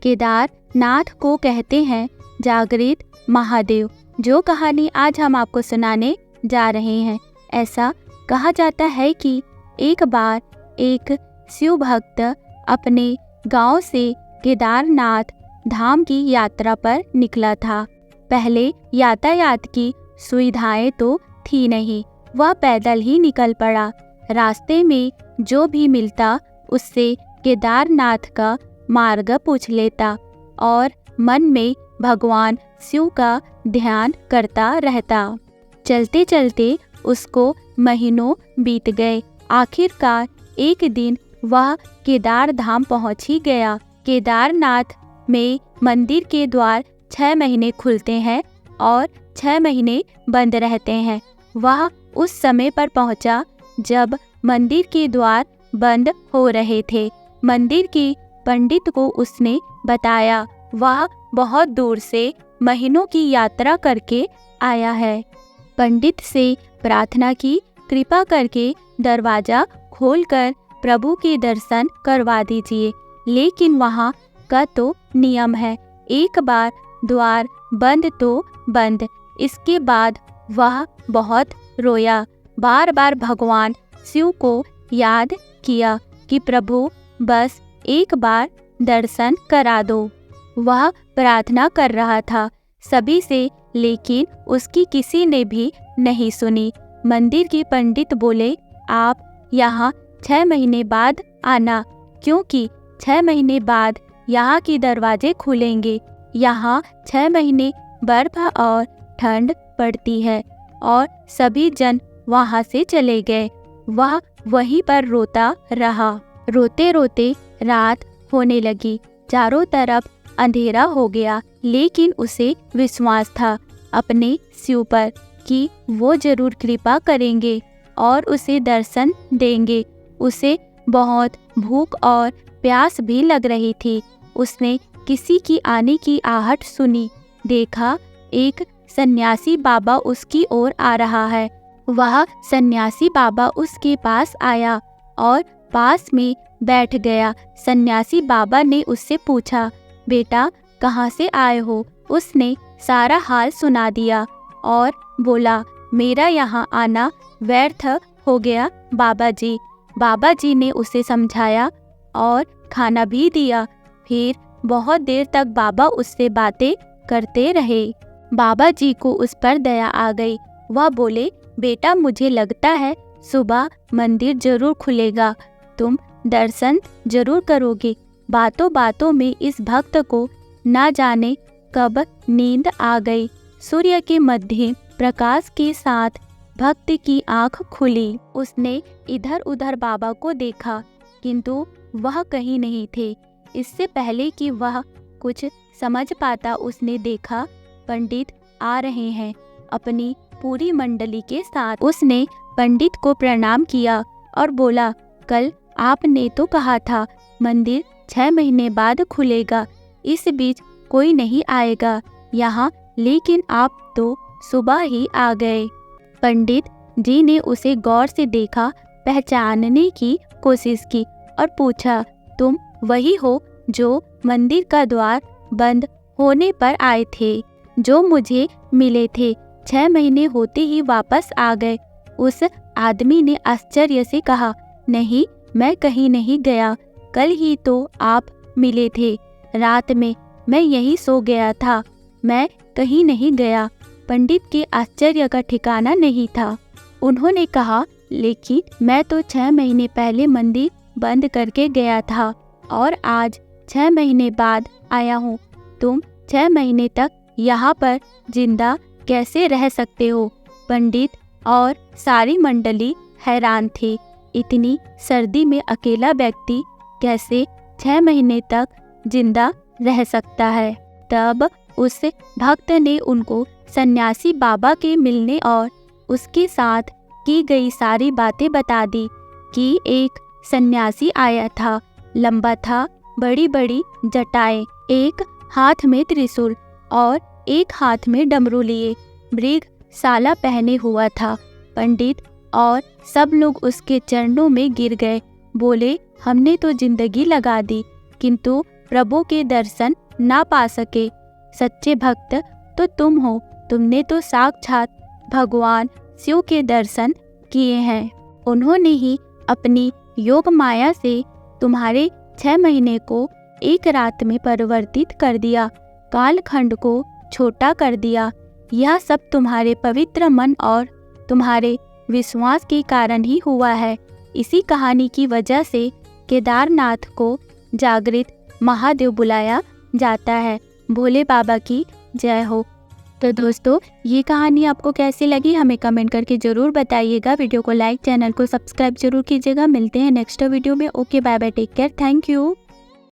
केदारनाथ को कहते हैं जागृत महादेव। जो कहानी आज हम आपको सुनाने जा रहे हैं, ऐसा कहा जाता है कि एक बार एक शिव भक्त अपने गांव से केदारनाथ धाम की यात्रा पर निकला था। पहले यातायात की सुविधाएं तो थी नहीं, वह पैदल ही निकल पड़ा। रास्ते में जो भी मिलता उससे केदारनाथ का मार्ग पूछ लेता और मन में भगवान शिव का ध्यान करता रहता। चलते चलते उसको महीनों बीत गए। आखिरकार एक दिन वह केदार धाम पहुंच ही गया। केदारनाथ में मंदिर के द्वार 6 महीने खुलते हैं और 6 महीने बंद रहते हैं। वह उस समय पर पहुंचा जब मंदिर के द्वार बंद हो रहे थे। मंदिर के पंडित को उसने बताया वह बहुत दूर से महीनों की यात्रा करके आया है। पंडित से प्रार्थना की, कृपा करके दरवाजा खोलकर प्रभु के दर्शन करवा दीजिए। लेकिन वहाँ का तो नियम है, एक बार द्वार बंद तो बंद। इसके बाद वह बहुत रोया, बार बार भगवान शिव को याद किया कि प्रभु बस एक बार दर्शन करा दो। वह प्रार्थना कर रहा था सभी से, लेकिन उसकी किसी ने भी नहीं सुनी। मंदिर के पंडित बोले, आप यहाँ 6 महीने बाद आना, क्योंकि 6 महीने बाद यहाँ के दरवाजे खुलेंगे। यहाँ 6 महीने बर्फ और ठंड पड़ती है। और सभी जन वहाँ से चले गए। वह वहीं पर रोता रहा। रोते रोते रात होने लगी, चारों तरफ अंधेरा हो गया। लेकिन उसे विश्वास था अपने शिव पर कि वो जरूर कृपा करेंगे और उसे दर्शन देंगे। उसे बहुत भूख और प्यास भी लग रही थी। उसने किसी की आने की आहट सुनी। देखा एक सन्यासी बाबा उसकी ओर आ रहा है। वह सन्यासी बाबा उसके पास आया और पास में बैठ गया। सन्यासी बाबा ने उससे पूछा, बेटा कहाँ से आए हो? उसने सारा हाल सुना दिया और बोला, मेरा यहाँ आना व्यर्थ हो गया बाबा जी। बाबा जी ने उसे समझाया और खाना भी दिया। फिर बहुत देर तक बाबा उससे बातें करते रहे। बाबा जी को उस पर दया आ गई। वह बोले, बेटा मुझे लगता है सुबह मंदिर जरूर खुलेगा, तुम दर्शन जरूर करोगे। बातों बातों में इस भक्त को ना जाने कब नींद आ गई। सूर्य के मध्य प्रकाश के साथ भक्त की आंख खुली। उसने इधर उधर बाबा को देखा, किंतु वह कहीं नहीं थे। इससे पहले कि वह कुछ समझ पाता, उसने देखा पंडित आ रहे हैं अपनी पूरी मंडली के साथ। उसने पंडित को प्रणाम किया और बोला, कल आपने तो कहा था मंदिर 6 महीने बाद खुलेगा, इस बीच कोई नहीं आएगा यहाँ, लेकिन आप तो सुबह ही आ गए। पंडित जी ने उसे गौर से देखा, पहचानने की कोशिश की और पूछा, तुम वही हो जो मंदिर का द्वार बंद होने पर आए थे, जो मुझे मिले थे, 6 महीने होते ही वापस आ गए? उस आदमी ने आश्चर्य से कहा, नहीं, मैं कहीं नहीं गया, कल ही तो आप मिले थे। रात में मैं यहीं सो गया था, मैं कहीं नहीं गया। पंडित के आश्चर्य का ठिकाना नहीं था। उन्होंने कहा, लेकिन मैं तो 6 महीने पहले मंदिर बंद करके गया था और आज 6 महीने बाद आया हूँ। तुम 6 महीने तक यहाँ पर जिंदा कैसे रह सकते हो? पंडित और सारी मंडली हैरान थे। इतनी सर्दी में अकेला व्यक्ति कैसे 6 महीने तक जिंदा रह सकता है? तब उस भक्त ने उनको सन्यासी बाबा के मिलने और उसके साथ की गई सारी बातें बता दी कि एक सन्यासी आया था, लंबा था, बड़ी बड़ी जटाएं, एक हाथ में त्रिशूल और एक हाथ में डमरू लिए, मृग साला पहने हुआ था। पंडित और सब लोग उसके चरणों में गिर गए, बोले, हमने तो जिंदगी लगा दी, किंतु प्रभु के दर्शन ना पा सके। सच्चे भक्त तो तुम हो, तुमने तो साक्षात भगवान शिव के दर्शन किए हैं। उन्होंने ही अपनी योग माया से तुम्हारे 6 महीने को एक रात में परिवर्तित कर दिया, कालखंड को छोटा कर दिया। यह सब तुम्हारे पवित्र मन और तुम्हारे विश्वास के कारण ही हुआ है। इसी कहानी की वजह से केदारनाथ को जागृत महादेव बुलाया जाता है। भोले बाबा की जय हो। तो दोस्तों, ये कहानी आपको कैसी लगी हमें कमेंट करके ज़रूर बताइएगा। वीडियो को लाइक, चैनल को सब्सक्राइब जरूर कीजिएगा। मिलते हैं नेक्स्ट वीडियो में। Okay, bye bye, take care, thank you.